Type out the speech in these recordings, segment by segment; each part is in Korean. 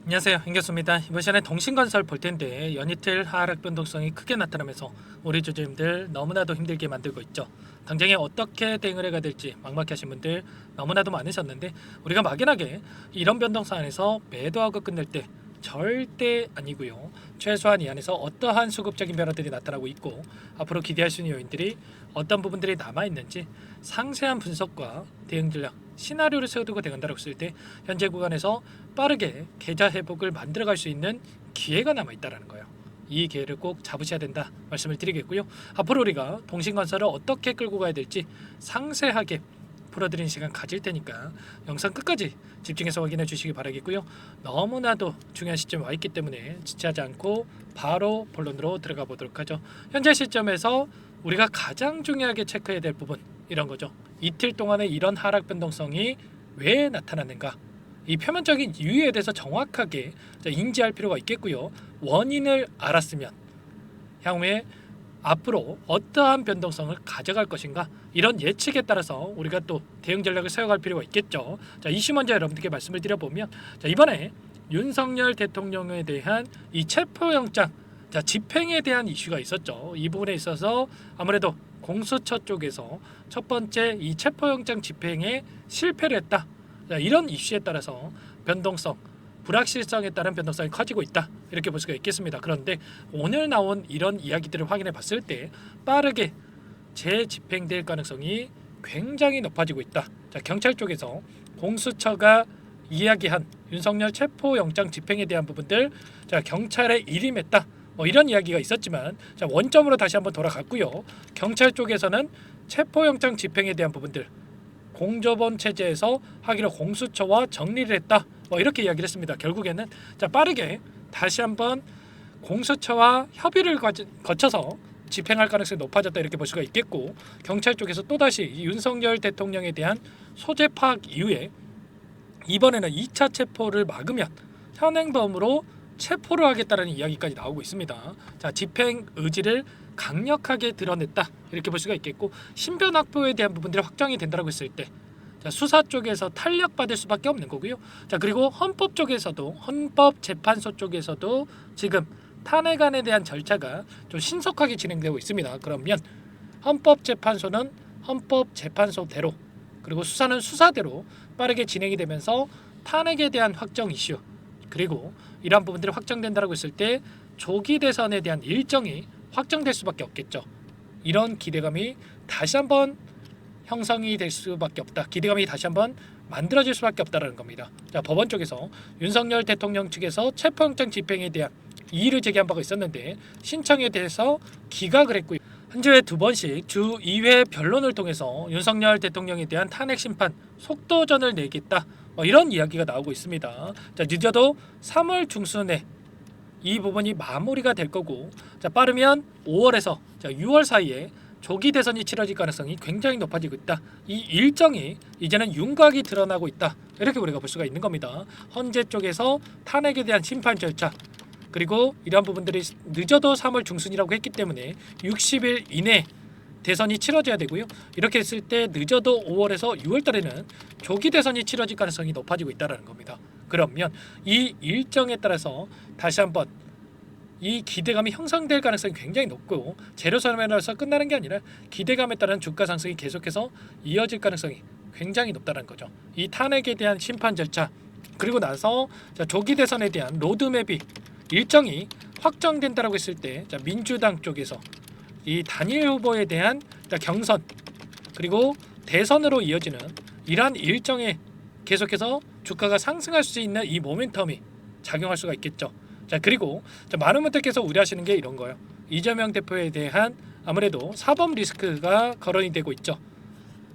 안녕하세요, 임교수입니다. 이번 시간에 동신건설 볼 텐데 연이틀 하락 변동성이 크게 나타나면서 우리 주주님들 너무나도 힘들게 만들고 있죠. 당장에 어떻게 대응을 해야 될지 막막하신 분들 너무나도 많으셨는데, 우리가 막연하게 이런 변동성 안에서 매도하고 끝낼 때 절대 아니고요. 최소한 이 안에서 어떠한 수급적인 변화들이 나타나고 있고 앞으로 기대할 수 있는 요인들이 어떤 부분들이 남아있는지 상세한 분석과 대응 전략, 시나리오를 세워두고 대응한다고 했을 때 현재 구간에서 빠르게 계좌 회복을 만들어갈 수 있는 기회가 남아있다는 거예요. 이 기회를 꼭 잡으셔야 된다 말씀을 드리겠고요. 앞으로 우리가 동신건설을 어떻게 끌고 가야 될지 상세하게 풀어드리는 시간 가질 테니까 영상 끝까지 집중해서 확인해 주시기 바라겠고요. 너무나도 중요한 시점에 와 있기 때문에 지체하지 않고 바로 본론으로 들어가 보도록 하죠. 현재 시점에서 우리가 가장 중요하게 체크해야 될 부분, 이런 거죠. 이틀 동안의 이런 하락 변동성이 왜 나타났는가, 이 표면적인 이유에 대해서 정확하게 인지할 필요가 있겠고요. 원인을 알았으면 향후에 앞으로 어떠한 변동성을 가져갈 것인가, 이런 예측에 따라서 우리가 또 대응 전략을 세워갈 필요가 있겠죠. 자, 이슈 먼저 여러분들께 말씀을 드려보면, 자, 이번에 윤석열 대통령에 대한 이 체포영장 집행에 대한 이슈가 있었죠. 이 부분에 있어서 아무래도 공수처 쪽에서 첫 번째 이 체포영장 집행에 실패를 했다. 자, 이런 이슈에 따라서 변동성, 불확실성에 따른 변동성이 커지고 있다, 이렇게 볼 수가 있겠습니다. 그런데 오늘 나온 이런 이야기들을 확인해 봤을 때 빠르게 재집행될 가능성이 굉장히 높아지고 있다. 자, 경찰 쪽에서 공수처가 이야기한 윤석열 체포영장 집행에 대한 부분들, 자, 경찰에 일임했다, 이런 이야기가 있었지만, 자, 원점으로 다시 한번 돌아갔고요. 경찰 쪽에서는 체포영장 집행에 대한 부분들 공조본 체제에서 하기로 공수처와 정리를 했다, 이렇게 이야기를 했습니다. 결국에는 빠르게 다시 한번 공수처와 협의를 거쳐서 집행할 가능성이 높아졌다, 이렇게 볼 수가 있겠고, 경찰 쪽에서 또다시 윤석열 대통령에 대한 소재 파악 이후에 이번에는 2차 체포를 막으면 현행범으로 체포를 하겠다는 이야기까지 나오고 있습니다. 자, 집행 의지를 강력하게 드러냈다, 이렇게 볼 수가 있겠고, 신변 확보에 대한 부분들이 확정이 된다고 했을 때, 자, 수사 쪽에서 탄력받을 수밖에 없는 거고요. 자, 그리고 헌법 쪽에서도, 헌법재판소 쪽에서도 지금 탄핵안에 대한 절차가 좀 신속하게 진행되고 있습니다. 그러면 헌법재판소는 헌법재판소대로, 그리고 수사는 수사대로 빠르게 진행이 되면서 탄핵에 대한 확정 이슈, 그리고 이러한 부분들이 확정된다고 했을 때 조기 대선에 대한 일정이 확정될 수밖에 없겠죠. 이런 기대감이 다시 한번 형성이 될 수밖에 없다. 기대감이 다시 한번 만들어질 수밖에 없다라는 겁니다. 자, 법원 쪽에서 윤석열 대통령 측에서 체포영장 집행에 대한 이의를 제기한 바가 있었는데 신청에 대해서 기각을 했고요. 한 주에 2번씩 주 2회 변론을 통해서 윤석열 대통령에 대한 탄핵 심판 속도전을 내겠다, 이런 이야기가 나오고 있습니다. 자, 늦어도 3월 중순에 이 부분이 마무리가 될 거고, 자, 빠르면 5월에서 6월 사이에 조기 대선이 치러질 가능성이 굉장히 높아지고 있다. 이 일정이 이제는 윤곽이 드러나고 있다, 이렇게 우리가 볼 수가 있는 겁니다. 헌재 쪽에서 탄핵에 대한 심판 절차, 그리고 이러한 부분들이 늦어도 3월 중순이라고 했기 때문에 60일 이내 대선이 치러져야 되고요. 이렇게 했을 때 늦어도 5월에서 6월 달에는 조기 대선이 치러질 가능성이 높아지고 있다는 겁니다. 그러면 이 일정에 따라서 다시 한번 이 기대감이 형성될 가능성이 굉장히 높고, 재료 소멸에서 끝나는 게 아니라 기대감에 따른 주가 상승이 계속해서 이어질 가능성이 굉장히 높다는 거죠. 이 탄핵에 대한 심판 절차, 그리고 나서 조기 대선에 대한 로드맵이 일정이 확정된다고 했을 때, 민주당 쪽에서 이 단일 후보에 대한 경선, 그리고 대선으로 이어지는 이러한 일정에 계속해서 주가가 상승할 수 있는 이 모멘텀이 작용할 수가 있겠죠. 자, 그리고 많은 분들께서 우려하시는 게 이런 거예요. 이재명 대표에 대한 아무래도 사법 리스크가 거론이 되고 있죠.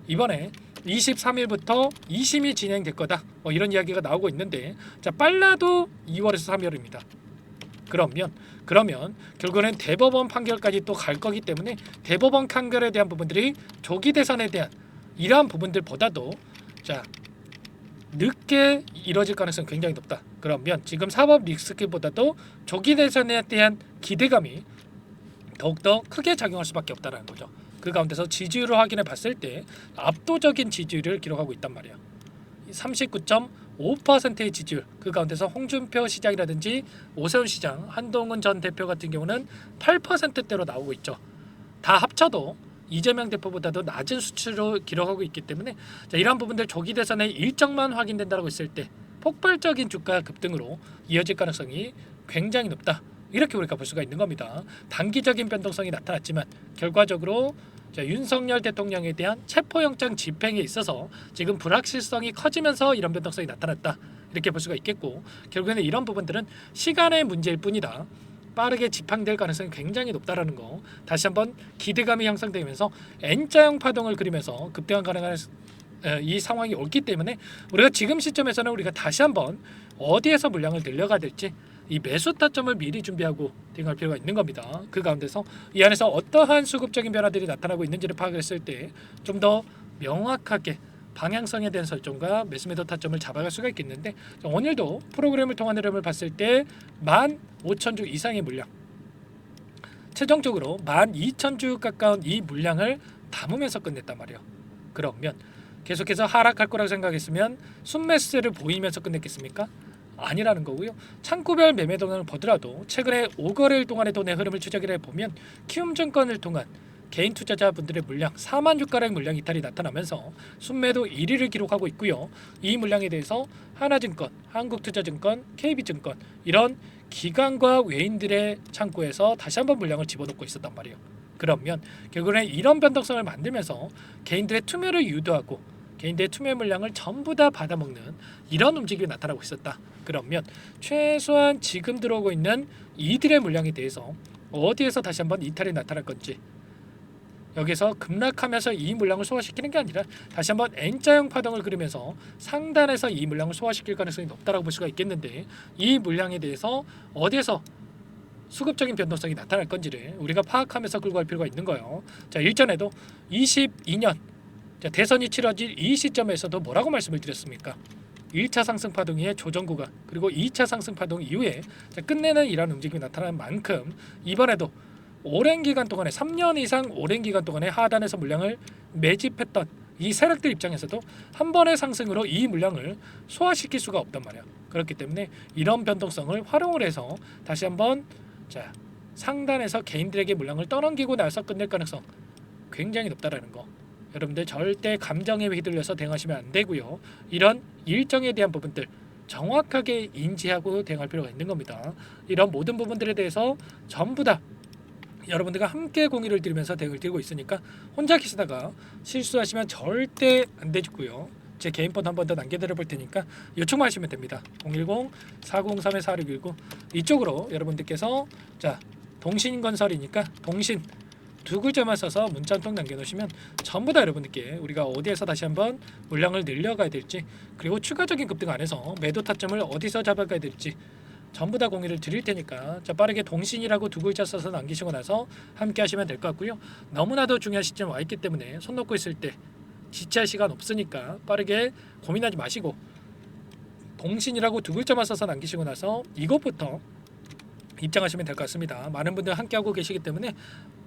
이번에 23일부터 2심이 진행될 거다, 이런 이야기가 나오고 있는데, 자, 빨라도 2월에서 3월입니다. 그러면 결국은 대법원 판결까지 또 갈 거기 때문에 대법원 판결에 대한 부분들이 조기 대선에 대한 이러한 부분들보다도 늦게 이뤄질 가능성이 굉장히 높다. 그러면 지금 사법 리스크보다도 조기 대선에 대한 기대감이 더욱더 크게 작용할 수밖에 없다는 거죠. 그 가운데서 지지율을 확인해 봤을 때 압도적인 지지율을 기록하고 있단 말이에요. 5%의 지지율, 그 가운데서 홍준표 시장이라든지 오세훈 시장, 한동훈 전 대표 같은 경우는 8%대로 나오고 있죠. 다 합쳐도 이재명 대표보다도 낮은 수치로 기록하고 있기 때문에 자, 이러한 부분들 조기 대선의 일정만 확인된다고 했을 때 폭발적인 주가 급등으로 이어질 가능성이 굉장히 높다. 이렇게 우리가 볼 수가 있는 겁니다. 단기적인 변동성이 나타났지만 결과적으로 자, 윤석열 대통령에 대한 체포영장 집행에 있어서 지금 불확실성이 커지면서 이런 변동성이 나타났다. 이렇게 볼 수가 있겠고 결국에는 이런 부분들은 시간의 문제일 뿐이다. 빠르게 집행될 가능성이 굉장히 높다라는 거 다시 한번 기대감이 형성되면서 N자형 파동을 그리면서 급등한 가능한 이 상황이 옳기 때문에 우리가 지금 시점에서는 우리가 다시 한번 어디에서 물량을 늘려가야 될지 이 매수 타점을 미리 준비하고 대응할 필요가 있는 겁니다. 그 가운데서 이 안에서 어떠한 수급적인 변화들이 나타나고 있는지를 파악했을 때 좀 더 명확하게 방향성에 대한 설정과 매수매도 타점을 잡아갈 수가 있겠는데 오늘도 프로그램을 통한 흐름을 봤을 때 15,000주 이상의 물량 최종적으로 12,000주 가까운 이 물량을 담으면서 끝냈단 말이에요. 그러면 계속해서 하락할 거라고 생각했으면 순매수세를 보이면서 끝냈겠습니까? 아니라는 거고요. 창구별 매매 동향을 보더라도 최근에 5거래일 동안의 돈의 흐름을 추적을 해보면 키움증권을 통한 개인 투자자분들의 물량 4만 주가량 물량 이탈이 나타나면서 순매도 1위를 기록하고 있고요. 이 물량에 대해서 하나증권, 한국투자증권, KB증권 이런 기관과 외인들의 창구에서 다시 한번 물량을 집어넣고 있었단 말이에요. 그러면 결국에는 이런 변동성을 만들면서 개인들의 투매를 유도하고 개인들의 투매 물량을 전부 다 받아먹는 이런 움직임이 나타나고 있었다. 그러면 최소한 지금 들어오고 있는 이들의 물량에 대해서 어디에서 다시 한번 이탈이 나타날 건지 여기서 급락하면서 이 물량을 소화시키는 게 아니라 다시 한번 N자형 파동을 그리면서 상단에서 이 물량을 소화시킬 가능성이 높다라고 볼 수가 있겠는데 이 물량에 대해서 어디에서 수급적인 변동성이 나타날 건지를 우리가 파악하면서 끌고 갈 필요가 있는 거예요. 자, 일전에도 22년 대선이 치러질 이 시점에서도 뭐라고 말씀을 드렸습니까? 1차 상승 파동 이후에 조정 구간 그리고 2차 상승 파동 이후에 끝내는 이런 움직임이 나타나는 만큼 이번에도 오랜 기간 동안에 3년 이상 오랜 기간 동안에 하단에서 물량을 매집했던 이 세력들 입장에서도 한 번의 상승으로 이 물량을 소화시킬 수가 없단 말이에요. 그렇기 때문에 이런 변동성을 활용을 해서 다시 한번 자, 상단에서 개인들에게 물량을 떠넘기고 나서 끝낼 가능성 굉장히 높다라는 거. 여러분들 절대 감정에 휘둘려서 대응하시면 안 되고요. 이런 일정에 대한 부분들 정확하게 인지하고 대응할 필요가 있는 겁니다. 이런 모든 부분들에 대해서 전부 다 여러분들과 함께 공유를 드리면서 대응을 드리고 있으니까 혼자 계시다가 실수하시면 절대 안 되고요. 제 개인 폰 한 번 더 남겨드려 볼 테니까 요청만 하시면 됩니다. 010-403-4619 이쪽으로 여러분들께서 자 동신건설이니까 동신 두 글자만 써서 문자 한 통 남겨놓으시면 전부 다 여러분들께 우리가 어디에서 다시 한번 물량을 늘려가야 될지 그리고 추가적인 급등 안에서 매도 타점을 어디서 잡아가야 될지 전부 다 공유를 드릴 테니까 자 빠르게 동신이라고 두 글자 써서 남기시고 나서 함께 하시면 될 것 같고요. 너무나도 중요한 시점 와 있기 때문에 손 놓고 있을 때 지체할 시간 없으니까 빠르게 고민하지 마시고 동신이라고 두 글자만 써서 남기시고 나서 이것부터 입장하시면 될 것 같습니다. 많은 분들 함께하고 계시기 때문에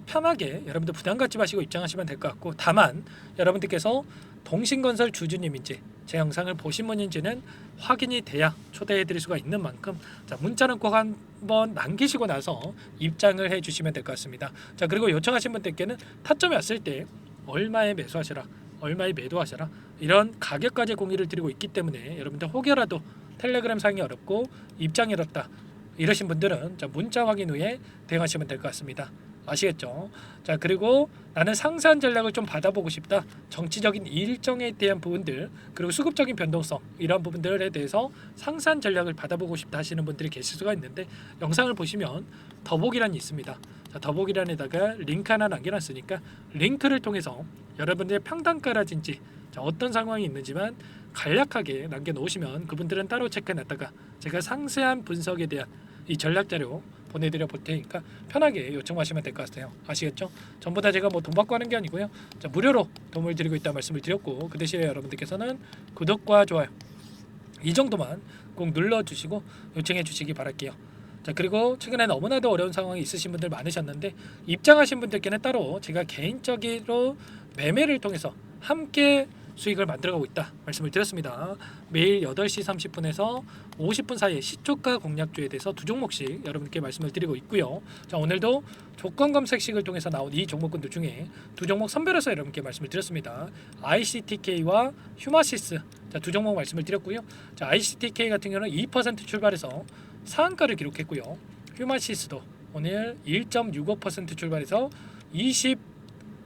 편하게 여러분들 부담 갖지 마시고 입장하시면 될 것 같고 다만 여러분들께서 동신건설 주주님인지 제 영상을 보신 분인지는 확인이 돼야 초대해 드릴 수가 있는 만큼 자 문자는 꼭 한번 남기시고 나서 입장을 해 주시면 될 것 같습니다. 자 그리고 요청하신 분들께는 타점이 왔을 때 얼마에 매수하셔라 얼마에 매도하셔라 이런 가격까지 공유를 드리고 있기 때문에 여러분들 혹여라도 텔레그램 사용이 어렵고 입장이 어렵다 이러신 분들은 자 문자 확인 후에 대응하시면 될 것 같습니다. 아시겠죠? 자 그리고 나는 상세한 전략을 좀 받아보고 싶다. 정치적인 일정에 대한 부분들 그리고 수급적인 변동성 이런 부분들에 대해서 상세한 전략을 받아보고 싶다 하시는 분들이 계실 수가 있는데 영상을 보시면 더보기란이 있습니다. 자, 더보기란에다가 링크 하나 남겨놨으니까 링크를 통해서 여러분들의 평단가라든지 자, 어떤 상황이 있는지만 간략하게 남겨놓으시면 그분들은 따로 체크해놨다가 제가 상세한 분석에 대한 이 전략 자료 보내드려 볼 테니까 편하게 요청하시면 될 것 같아요. 아시겠죠? 전부 다 제가 뭐 돈 받고 하는 게 아니고요. 자, 무료로 도움을 드리고 있다 말씀을 드렸고 그 대신에 여러분들께서는 구독과 좋아요 이 정도만 꼭 눌러주시고 요청해 주시기 바랄게요. 자 그리고 최근에 너무나도 어려운 상황이 있으신 분들 많으셨는데 입장하신 분들께는 따로 제가 개인적으로 매매를 통해서 함께 수익을 만들어가고 있다 말씀을 드렸습니다. 매일 8시 30분에서 50분 사이에 시초가 공략주에 대해서 두 종목씩 여러분께 말씀을 드리고 있고요. 자, 오늘도 조건 검색식을 통해서 나온 이 종목군들 중에 두 종목 선별해서 여러분께 말씀을 드렸습니다. ICTK와 휴마시스, 자, 두 종목 말씀을 드렸고요. 자, ICTK 같은 경우는 2% 출발해서 상한가를 기록했고요. 휴마시스도 오늘 1.65% 출발해서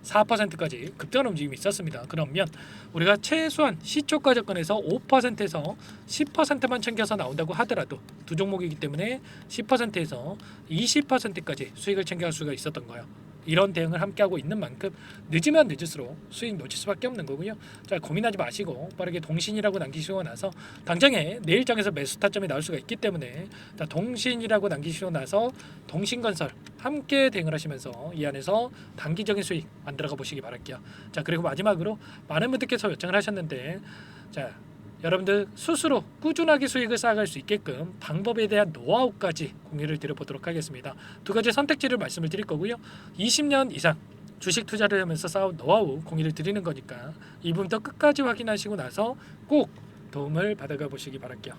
4%까지 급등한 움직임이 있었습니다. 그러면 우리가 최소한 시초가 접근에서 5%에서 10%만 챙겨서 나온다고 하더라도 두 종목이기 때문에 10%에서 20%까지 수익을 챙겨갈 수가 있었던 거예요. 이런 대응을 함께하고 있는 만큼 늦으면 늦을수록 수익 놓칠 수밖에 없는 거고요. 자, 고민하지 마시고 빠르게 동신이라고 남기시고 나서 당장에 내일 장에서 매수 타점이 나올 수가 있기 때문에 자, 동신이라고 남기시고 나서 동신건설 함께 대응을 하시면서 이 안에서 단기적인 수익 만들어가 보시기 바랄게요. 자, 그리고 마지막으로 많은 분들께서 요청을 하셨는데, 자, 여러분들 스스로 꾸준하게 수익을 쌓아갈 수 있게끔 방법에 대한 노하우까지 공유를 드려보도록 하겠습니다. 두 가지 선택지를 말씀을 드릴 거고요. 20년 이상 주식 투자를 하면서 쌓은 노하우 공유를 드리는 거니까 이 부분도 끝까지 확인하시고 나서 꼭 도움을 받아가 보시기 바랄게요.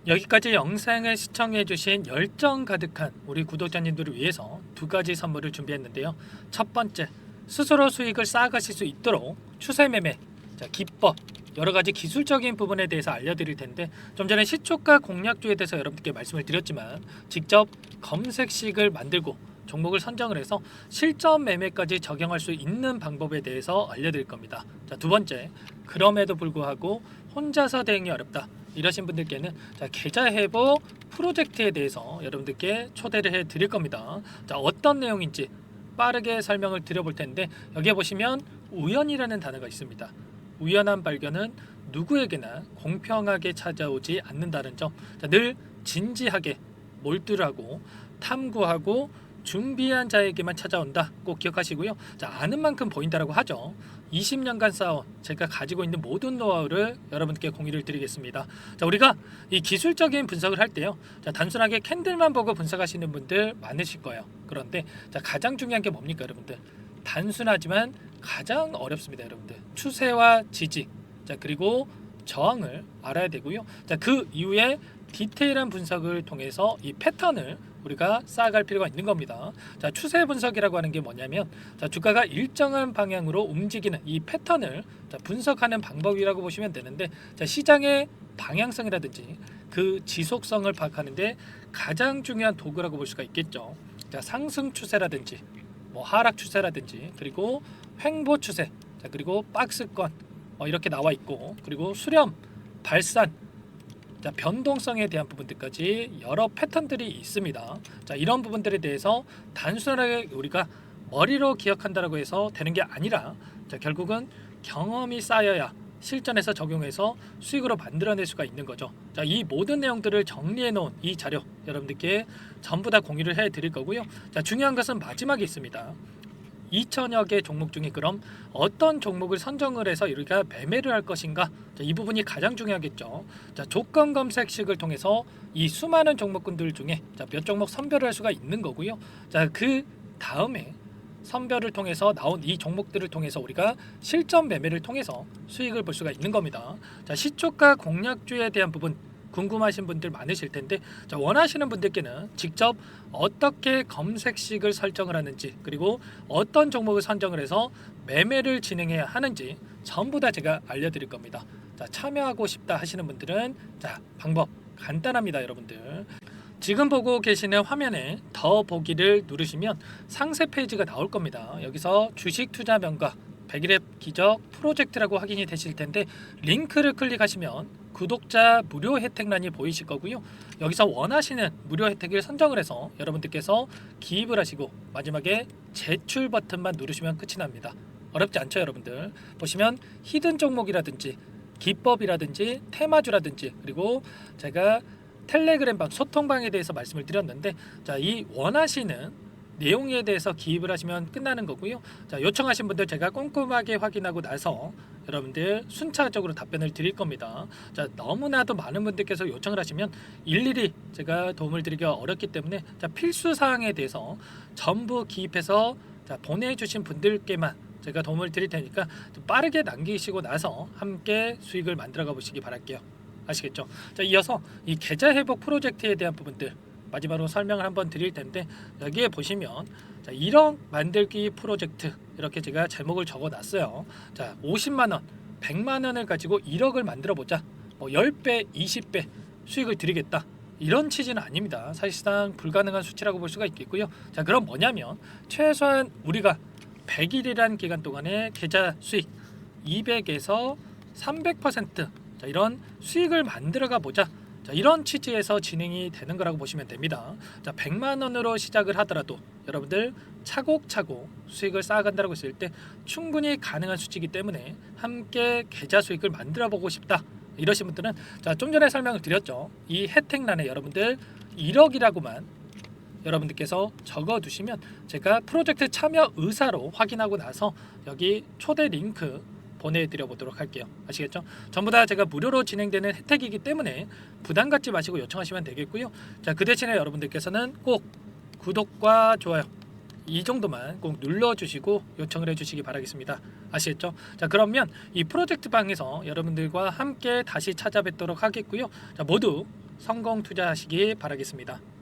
여기까지 영상을 시청해주신 열정 가득한 우리 구독자님들을 위해서 두 가지 선물을 준비했는데요. 첫 번째, 스스로 수익을 쌓아가실 수 있도록 추세 매매, 자, 기법, 여러 가지 기술적인 부분에 대해서 알려드릴 텐데, 좀 전에 시초가 공략주에 대해서 여러분들께 말씀을 드렸지만 직접 검색식을 만들고 종목을 선정을 해서 실전 매매까지 적용할 수 있는 방법에 대해서 알려드릴 겁니다. 자, 두 번째, 그럼에도 불구하고 혼자서 대응이 어렵다 이러신 분들께는 자, 계좌 회복 프로젝트에 대해서 여러분들께 초대를 해 드릴 겁니다. 자, 어떤 내용인지 빠르게 설명을 드려볼 텐데, 여기에 보시면 우연이라는 단어가 있습니다. 우연한 발견은 누구에게나 공평하게 찾아오지 않는다는 점, 자, 늘 진지하게 몰두하고 탐구하고 준비한 자에게만 찾아온다 꼭 기억하시고요. 자, 아는 만큼 보인다라고 하죠. 20년간 쌓아온 제가 가지고 있는 모든 노하우를 여러분께 공유를 드리겠습니다. 자, 우리가 이 기술적인 분석을 할 때요, 자, 단순하게 캔들만 보고 분석하시는 분들 많으실 거예요. 그런데 자, 가장 중요한 게 뭡니까 여러분들? 단순하지만 가장 어렵습니다. 여러분들, 추세와 지지, 자, 그리고 저항을 알아야 되고요. 자, 그 이후에 디테일한 분석을 통해서 이 패턴을 우리가 쌓아갈 필요가 있는 겁니다. 자, 추세 분석이라고 하는 게 뭐냐면, 자, 주가가 일정한 방향으로 움직이는 이 패턴을 자, 분석하는 방법이라고 보시면 되는데, 자, 시장의 방향성이라든지 그 지속성을 파악하는데 가장 중요한 도구라고 볼 수가 있겠죠. 자, 상승 추세라든지 뭐 하락 추세라든지, 그리고 횡보 추세, 자, 그리고 박스권 이렇게 나와 있고, 그리고 수렴, 발산, 자, 변동성에 대한 부분들까지 여러 패턴들이 있습니다. 자, 이런 부분들에 대해서 단순하게 우리가 머리로 기억한다라고 해서 되는 게 아니라, 자, 결국은 경험이 쌓여야 실전에서 적용해서 수익으로 만들어낼 수가 있는 거죠. 자, 이 모든 내용들을 정리해 놓은 이 자료 여러분들께 전부 다 공유를 해 드릴 거고요. 자, 중요한 것은 마지막에 있습니다. 2천여 개 종목 중에 그럼 어떤 종목을 선정을 해서 우리가 매매를 할 것인가? 자, 이 부분이 가장 중요하겠죠. 자, 조건 검색식을 통해서 이 수많은 종목군들 중에 자, 몇 종목 선별을 할 수가 있는 거고요. 자, 그 다음에 선별을 통해서 나온 이 종목들을 통해서 우리가 실전 매매를 통해서 수익을 볼 수가 있는 겁니다. 자, 시초가 공략주에 대한 부분 궁금하신 분들 많으실 텐데, 자, 원하시는 분들께는 직접 어떻게 검색식을 설정을 하는지, 그리고 어떤 종목을 선정을 해서 매매를 진행해야 하는지 전부 다 제가 알려드릴 겁니다. 자, 참여하고 싶다 하시는 분들은 자, 방법 간단합니다. 여러분들, 지금 보고 계시는 화면에 더 보기를 누르시면 상세 페이지가 나올 겁니다. 여기서 주식 투자 명가 100일의 기적 프로젝트라고 확인이 되실 텐데, 링크를 클릭하시면 구독자 무료 혜택란이 보이실 거고요. 여기서 원하시는 무료 혜택을 선정을 해서 여러분들께서 기입을 하시고 마지막에 제출 버튼만 누르시면 끝이 납니다. 어렵지 않죠 여러분들? 보시면 히든 종목이라든지 기법이라든지 테마주라든지, 그리고 제가 텔레그램방 소통방에 대해서 말씀을 드렸는데, 자, 이 원하시는 내용에 대해서 기입을 하시면 끝나는 거고요. 자, 요청하신 분들 제가 꼼꼼하게 확인하고 나서 여러분들 순차적으로 답변을 드릴 겁니다. 자, 너무나도 많은 분들께서 요청을 하시면 일일이 제가 도움을 드리기가 어렵기 때문에, 자, 필수 사항에 대해서 전부 기입해서 자, 보내주신 분들께만 제가 도움을 드릴 테니까 좀 빠르게 남기시고 나서 함께 수익을 만들어가 보시기 바랄게요. 아시겠죠? 자, 이어서 이 계좌 회복 프로젝트에 대한 부분들 마지막으로 설명을 한번 드릴 텐데, 여기에 보시면 자, 1억 만들기 프로젝트 이렇게 제가 제목을 적어 놨어요. 자, 50만 원, 100만 원을 가지고 1억을 만들어 보자. 뭐 10배, 20배 수익을 드리겠다. 이런 취지는 아닙니다. 사실상 불가능한 수치라고 볼 수가 있겠고요. 자, 그럼 뭐냐면 최소한 우리가 100일이란 기간 동안에 계좌 수익 200에서 300% 자, 이런 수익을 만들어가 보자. 자, 이런 취지에서 진행이 되는 거라고 보시면 됩니다. 자, 100만 원으로 시작을 하더라도 여러분들 차곡차곡 수익을 쌓아간다고 했을 때 충분히 가능한 수치이기 때문에 함께 계좌 수익을 만들어 보고 싶다. 이러신 분들은 자, 좀 전에 설명을 드렸죠. 이 혜택란에 여러분들 1억이라고만 여러분들께서 적어 두시면 제가 프로젝트 참여 의사로 확인하고 나서 여기 초대 링크 보내드려 보도록 할게요. 아시겠죠? 전부 다 제가 무료로 진행되는 혜택이기 때문에 부담 갖지 마시고 요청하시면 되겠고요. 자, 그 대신에 여러분들께서는 꼭 구독과 좋아요 이 정도만 꼭 눌러주시고 요청을 해주시기 바라겠습니다. 아시겠죠? 자, 그러면 이 프로젝트 방에서 여러분들과 함께 다시 찾아뵙도록 하겠고요. 자, 모두 성공 투자하시기 바라겠습니다.